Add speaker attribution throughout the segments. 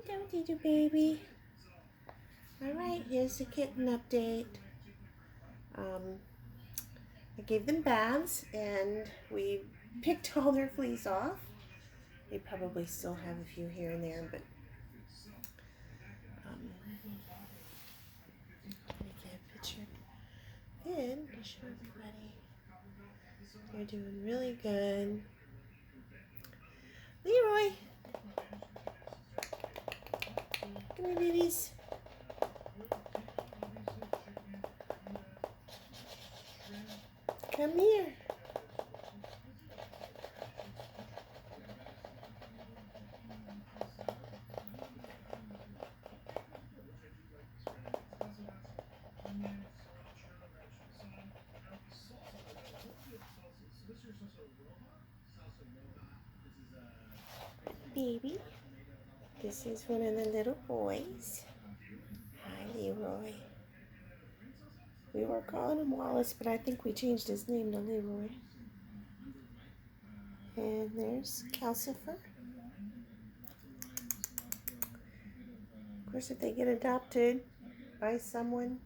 Speaker 1: Don't you do, baby? Alright, here's the kitten update. I gave them baths and we picked all their fleas off. They probably still have a few here and there, but let me get a picture in to show everybody. They're doing really good. Leroy! Come here, babies. Come here. Baby. This is one of the little boys. Hi, Leroy. We were calling him Wallace, but I think we changed his name to Leroy. And there's Calcifer. Of course, if they get adopted by someone,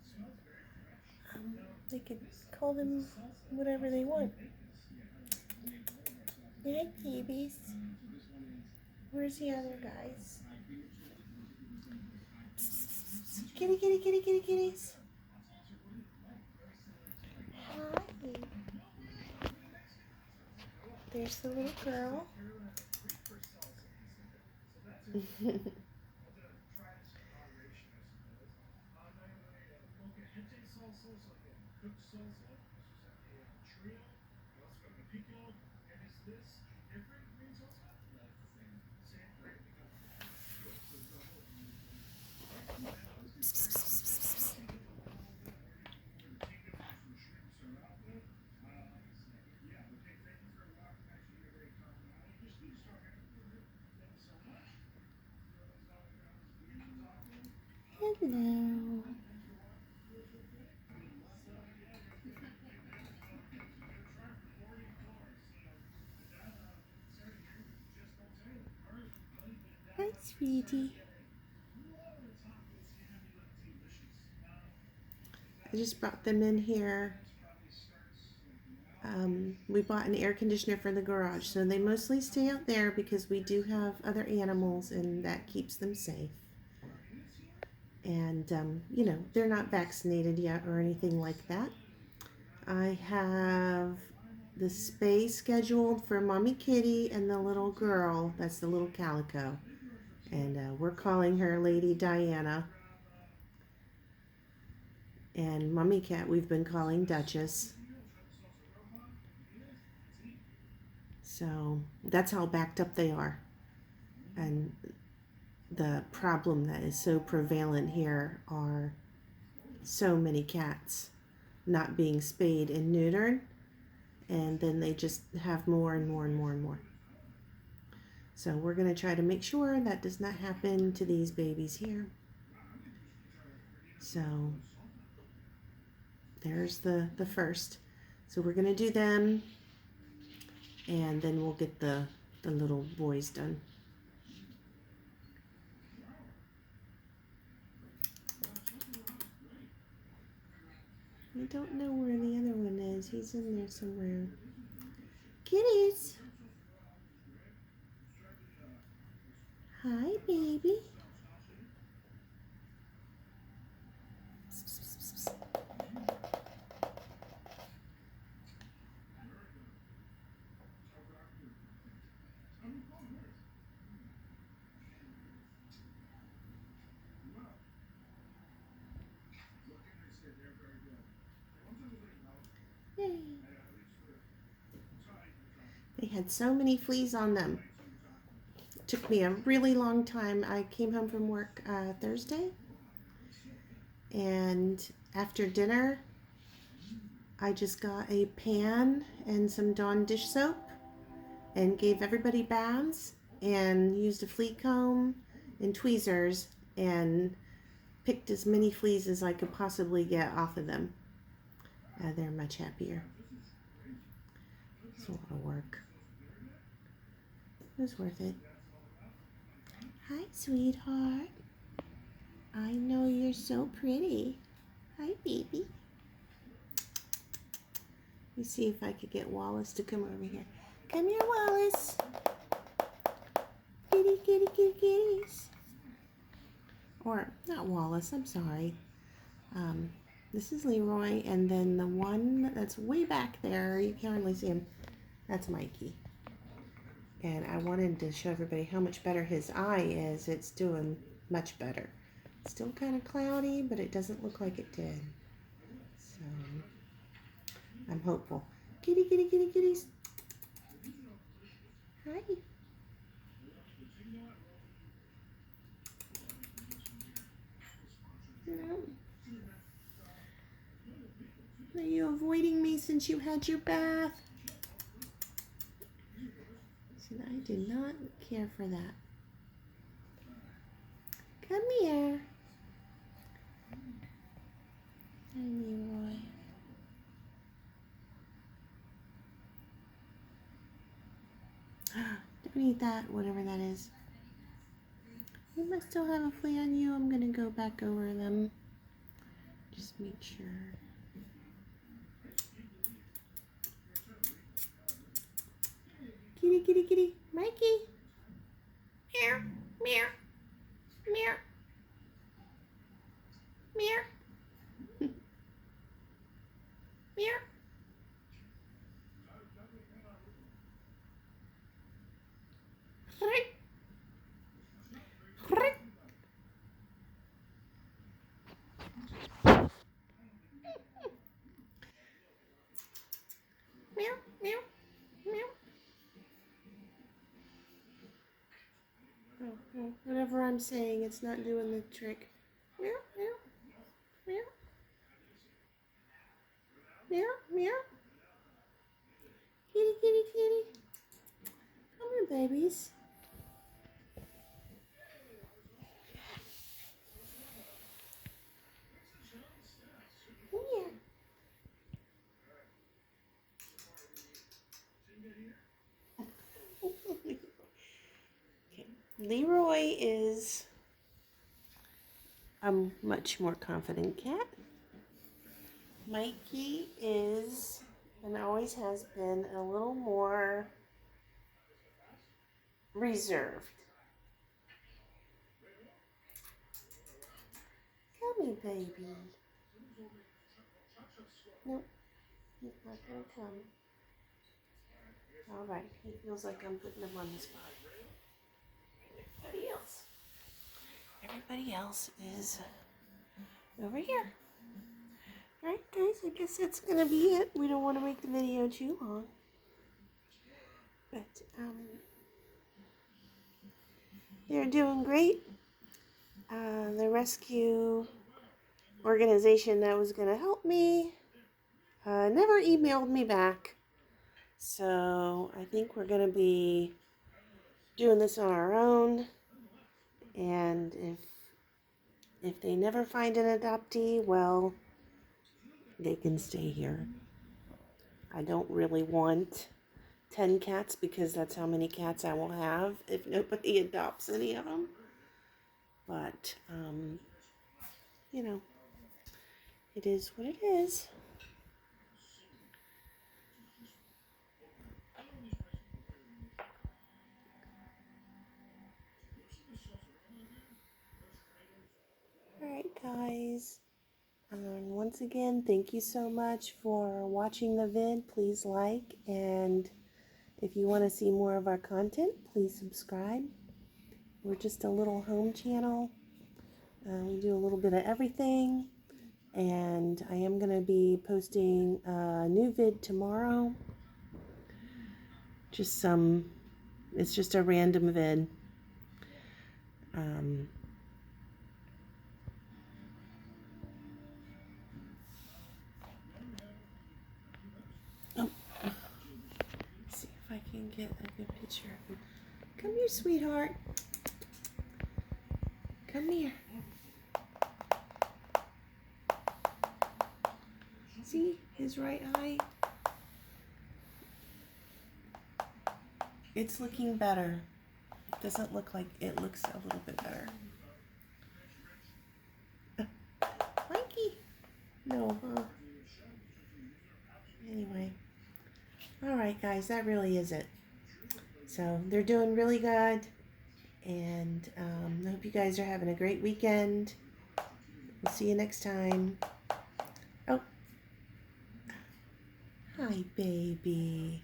Speaker 1: they could call them whatever they want. Hi, babies. Where's the other guys? Kitty, kitty, kitty, kitty, kitties. Hi. There's the little girl. Hello. Hi, sweetie. I just brought them in here. We bought an air conditioner for the garage, so they mostly stay out there because we do have other animals and that keeps them safe. And, you know, they're not vaccinated yet or anything like that. I have the spay scheduled for Mommy Kitty and the little girl. That's the little calico. And we're calling her Lady Diana. And Mommy Cat we've been calling Duchess. So that's how backed up they are. And the problem that is so prevalent here are so many cats not being spayed and neutered, and then they just have more and more and more and more. So we're going to try to make sure that does not happen to these babies here. So there's the first. So we're going to do them, and then we'll get the little boys done. I don't know where the other one is. He's in there somewhere. Kitties! Hi, baby. Yay. They had so many fleas on them. It took me a really long time. I came home from work Thursday, and after dinner I just got a pan and some Dawn dish soap and gave everybody baths and used a flea comb and tweezers and picked as many fleas as I could possibly get off of them. They're much happier. It's a lot of work. It was worth it. Hi, sweetheart. I know you're so pretty. Hi, baby. Let me see if I could get Wallace to come over here. Come here, Wallace. Kitty, kitty, kitty, kitties. Or, not Wallace, I'm sorry. This is Leroy, and then the one that's way back there, you can't really see him, that's Mikey. And I wanted to show everybody how much better his eye is. It's doing much better. It's still kind of cloudy, but it doesn't look like it did. So, I'm hopeful. Kitty, kitty, kitty, kitties. Hi. No. Are you avoiding me since you had your bath? See, I do not care for that. Come here. Hi, Leroy. Don't eat that, whatever that is. You must still have a flea on you. I'm gonna go back over them. Just make sure. Kitty, kitty, kitty. Mikey. Meow, meow, meow, meow, meow. Meow, meow, meow. Oh, whatever I'm saying, it's not doing the trick. Meow, meow, meow, meow, meow. Kitty, kitty, kitty. Come here, babies. Come here. Okay. Leroy is a much more confident cat. Mikey is, and always has been, a little more reserved. Come here, baby. Nope, he's not gonna come. All right, he feels like I'm putting him on the spot. Everybody else is over here. All right, guys, I guess that's gonna be it. We don't want to make the video too long, but they're doing great. The rescue organization that was gonna help me never emailed me back, so I think we're gonna be doing this on our own. And if they never find an adoptee, well, they can stay here. I don't really want 10 cats because that's how many cats I will have if nobody adopts any of them. But, you know, it is what it is. Alright, guys. Once again, thank you so much for watching the vid. Please like, and if you want to see more of our content, please subscribe. We're just a little home channel. We do a little bit of everything, and I am going to be posting a new vid tomorrow. It's just a random vid. Let's see if I can get a good picture of him. Come here, sweetheart. Come here. See his right eye? It's looking better. Doesn't look like it looks a little bit better. Mikey! No, huh? Anyway. Alright guys, that really is it. So they're doing really good. And I hope you guys are having a great weekend. We'll see you next time. Oh. Hi, baby.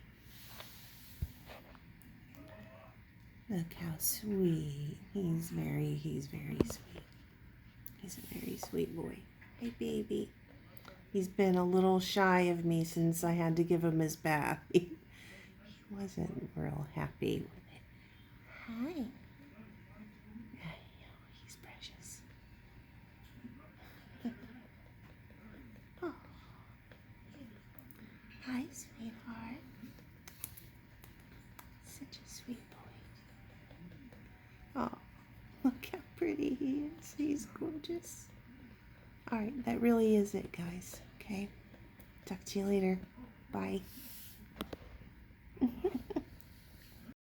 Speaker 1: Look how sweet. He's very sweet. He's a very sweet boy. Hey, baby. He's been a little shy of me since I had to give him his bath. He wasn't real happy with it. Hi. He's precious. Oh. Hi, sweetheart. Such a sweet boy. Oh, look how pretty he is. He's gorgeous. Alright, that really is it, guys. Okay? Talk to you later. Bye.